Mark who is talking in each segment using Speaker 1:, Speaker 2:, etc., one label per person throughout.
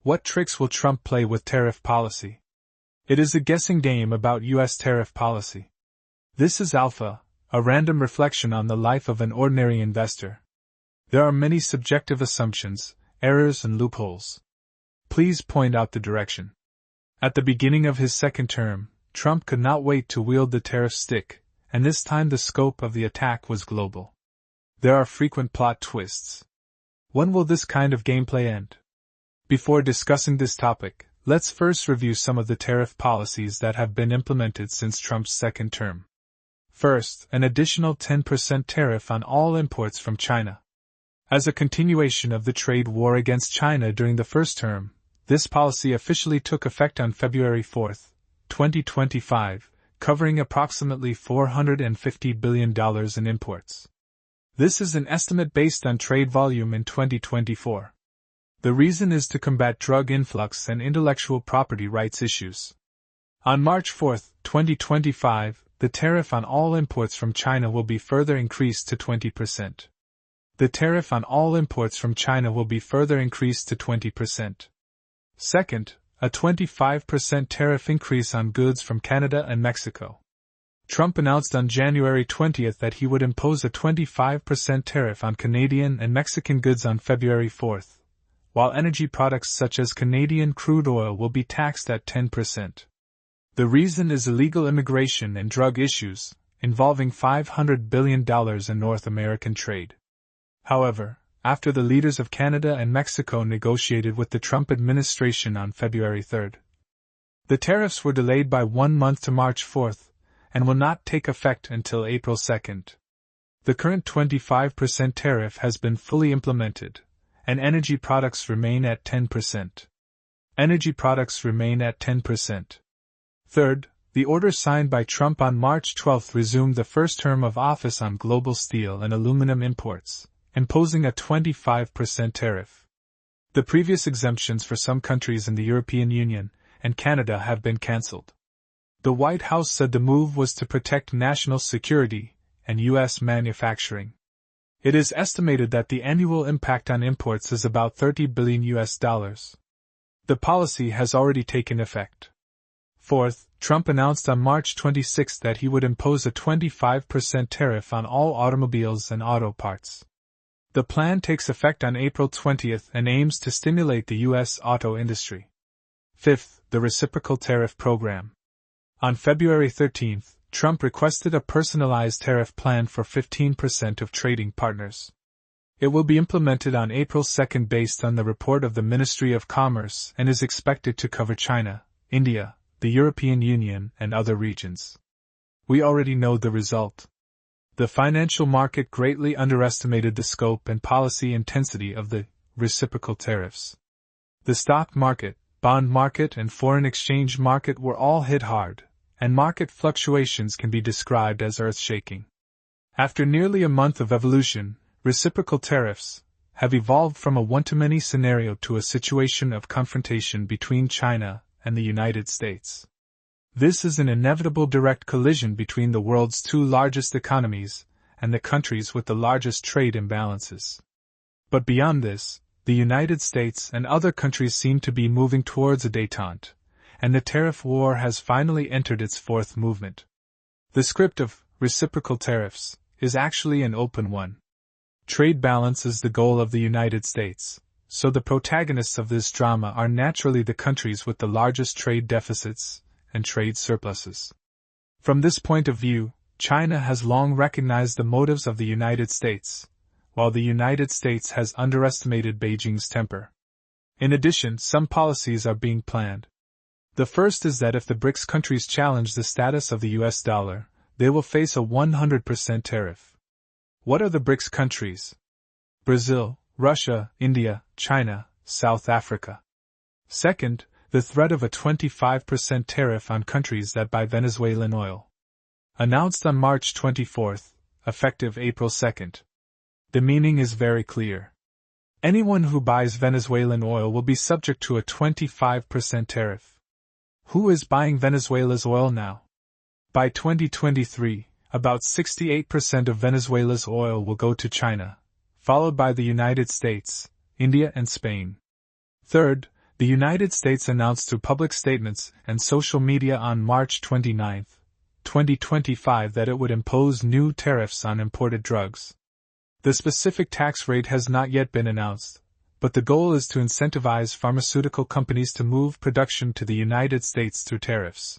Speaker 1: What tricks will Trump play with tariff policy? It is a guessing game about U.S. tariff policy. This is Alpha, a random reflection on the life of an ordinary investor. There are many subjective assumptions, errors, and loopholes. Please point out the direction. At the beginning of his second term, Trump could not wait to wield the tariff stick, and this time the scope of the attack was global. There are frequent plot twists. When will this kind of gameplay end? Before discussing this topic, let's first review some of the tariff policies that have been implemented since Trump's second term. First, an additional 10% tariff on all imports from China. As a continuation of the trade war against China during the first term, this policy officially took effect on February 4, 2025, covering approximately $450 billion in imports. This is an estimate based on trade volume in 2024. The reason is to combat drug influx and intellectual property rights issues. On March 4, 2025, the tariff on all imports from China will be further increased to 20%. The tariff on all imports from China will be further increased to 20%. Second, a 25% tariff increase on goods from Canada and Mexico. Trump announced on January 20 that he would impose a 25% tariff on Canadian and Mexican goods on February 4, while energy products such as Canadian crude oil will be taxed at 10%. The reason is illegal immigration and drug issues, involving $500 billion in North American trade. However, after the leaders of Canada and Mexico negotiated with the Trump administration on February 3, the tariffs were delayed by 1 month to March 4 and will not take effect until April 2. The current 25% tariff has been fully implemented, and energy products remain at 10%. Energy products remain at 10%. Third, the order signed by Trump on March 12 resumed the first term of office on global steel and aluminum imports, imposing a 25% tariff. The previous exemptions for some countries in the European Union and Canada have been cancelled. The White House said the move was to protect national security and U.S. manufacturing. It is estimated that the annual impact on imports is about $30 billion. The policy has already taken effect. Fourth, Trump announced on March 26 that he would impose a 25% tariff on all automobiles and auto parts. The plan takes effect on April 20 and aims to stimulate the U.S. auto industry. Fifth, the Reciprocal Tariff Program. On February 13, Trump requested a personalized tariff plan for 15% of trading partners. It will be implemented on April 2 based on the report of the Ministry of Commerce and is expected to cover China, India, the European Union, and other regions. We already know the result. The financial market greatly underestimated the scope and policy intensity of the reciprocal tariffs. The stock market, bond market, and foreign exchange market were all hit hard, and market fluctuations can be described as earth-shaking. After nearly a month of evolution, reciprocal tariffs have evolved from a one-to-many scenario to a situation of confrontation between China and the United States. This is an inevitable direct collision between the world's two largest economies and the countries with the largest trade imbalances. But beyond this, the United States and other countries seem to be moving towards a détente, and the tariff war has finally entered its fourth movement. The script of reciprocal tariffs is actually an open one. Trade balance is the goal of the United States, so the protagonists of this drama are naturally the countries with the largest trade deficits and trade surpluses. From this point of view, China has long recognized the motives of the United States, while the United States has underestimated Beijing's temper. In addition, some policies are being planned. The first is that if the BRICS countries challenge the status of the US dollar, they will face a 100% tariff. What are the BRICS countries? Brazil, Russia, India, China, South Africa. Second, the threat of a 25% tariff on countries that buy Venezuelan oil. Announced on March 24, effective April 2. The meaning is very clear. Anyone who buys Venezuelan oil will be subject to a 25% tariff. Who is buying Venezuela's oil now? By 2023, about 68% of Venezuela's oil will go to China, followed by the United States, India, and Spain. Third, The United States announced through public statements and social media on March 29, 2025 that it would impose new tariffs on imported drugs. The specific tax rate has not yet been announced, but the goal is to incentivize pharmaceutical companies to move production to the United States through tariffs.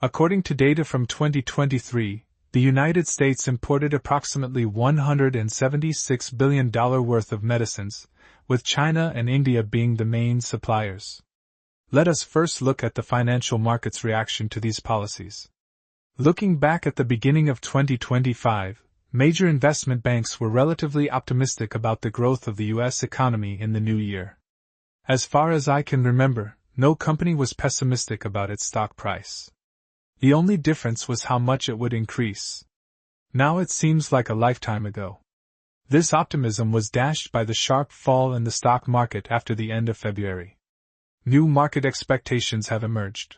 Speaker 1: According to data from 2023, the United States imported approximately $176 billion worth of medicines, with China and India being the main suppliers. Let us first look at the financial market's reaction to these policies. Looking back at the beginning of 2025, major investment banks were relatively optimistic about the growth of the U.S. economy in the new year. As far as I can remember, no company was pessimistic about its stock price. The only difference was how much it would increase. Now it seems like a lifetime ago. This optimism was dashed by the sharp fall in the stock market after the end of February. New market expectations have emerged.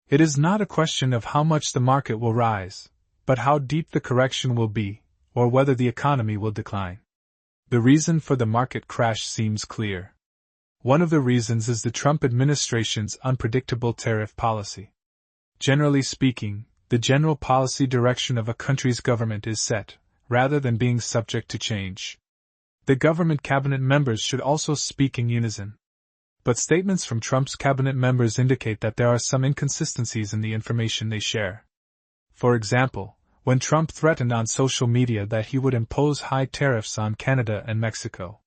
Speaker 1: It is not a question of how much the market will rise, but how deep the correction will be, or whether the economy will decline. The reason for the market crash seems clear. One of the reasons is the Trump administration's unpredictable tariff policy. Generally speaking, the general policy direction of a country's government is set, rather than being subject to change. The government cabinet members should also speak in unison. But statements from Trump's cabinet members indicate that there are some inconsistencies in the information they share. For example, when Trump threatened on social media that he would impose high tariffs on Canada and Mexico,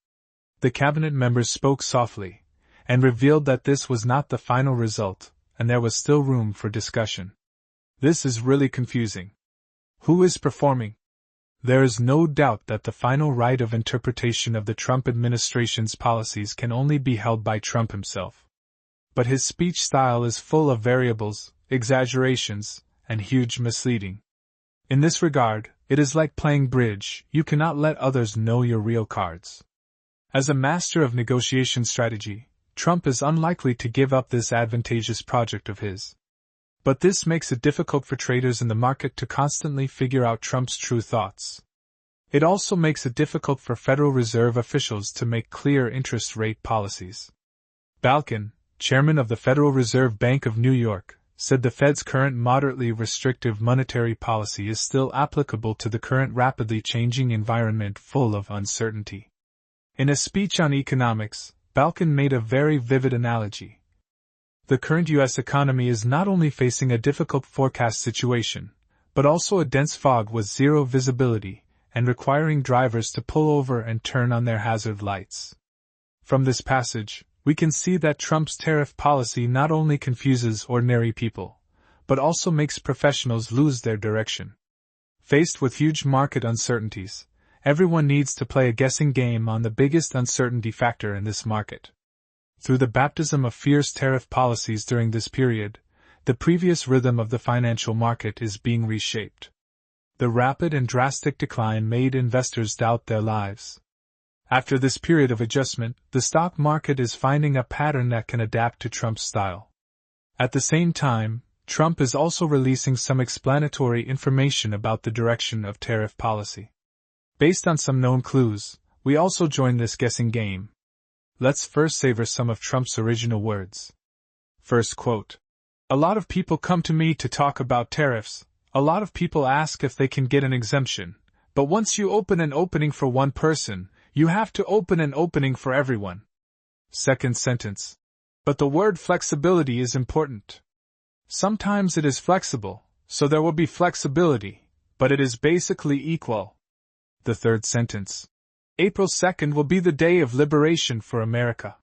Speaker 1: the cabinet members spoke softly, and revealed that this was not the final result, and there was still room for discussion. This is really confusing. Who is performing? There is no doubt that the final right of interpretation of the Trump administration's policies can only be held by Trump himself. But his speech style is full of variables, exaggerations, and huge misleading. In this regard, it is like playing bridge, you cannot let others know your real cards. As a master of negotiation strategy, Trump is unlikely to give up this advantageous project of his. But this makes it difficult for traders in the market to constantly figure out Trump's true thoughts. It also makes it difficult for Federal Reserve officials to make clear interest rate policies. Falcon, chairman of the Federal Reserve Bank of New York, said the Fed's current moderately restrictive monetary policy is still applicable to the current rapidly changing environment full of uncertainty. In a speech on economics, Falcon made a very vivid analogy. The current U.S. economy is not only facing a difficult forecast situation, but also a dense fog with zero visibility, and requiring drivers to pull over and turn on their hazard lights. From this passage, we can see that Trump's tariff policy not only confuses ordinary people, but also makes professionals lose their direction. Faced with huge market uncertainties, everyone needs to play a guessing game on the biggest uncertainty factor in this market. Through the baptism of fierce tariff policies during this period, the previous rhythm of the financial market is being reshaped. The rapid and drastic decline made investors doubt their lives. After this period of adjustment, the stock market is finding a pattern that can adapt to Trump's style. At the same time, Trump is also releasing some explanatory information about the direction of tariff policy. Based on some known clues, we also join this guessing game. Let's first savor some of Trump's original words. First quote. "A lot of people come to me to talk about tariffs. A lot of people ask if they can get an exemption. But once you open an opening for one person, you have to open an opening for everyone." Second sentence. "But the word flexibility is important. Sometimes it is flexible, so there will be flexibility, but it is basically equal." The third sentence. "April 2nd will be the day of liberation for America.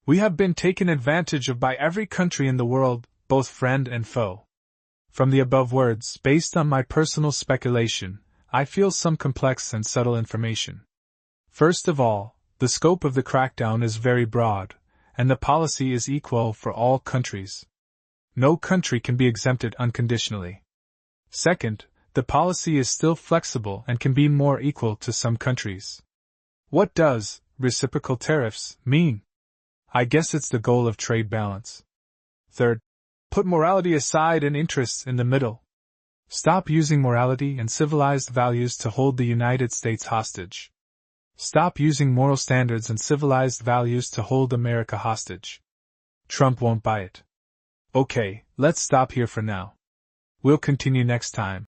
Speaker 1: We have been taken advantage of by every country in the world, both friend and foe." From the above words, based on my personal speculation, I feel some complex and subtle information. First of all, the scope of the crackdown is very broad, and the policy is equal for all countries. No country can be exempted unconditionally. Second, the policy is still flexible and can be more equal to some countries. What does reciprocal tariffs mean? I guess it's the goal of trade balance. Third, put morality aside and interests in the middle. Stop using morality and civilized values to hold the United States hostage. Stop using moral standards and civilized values to hold America hostage. Trump won't buy it. Okay, let's stop here for now. We'll continue next time.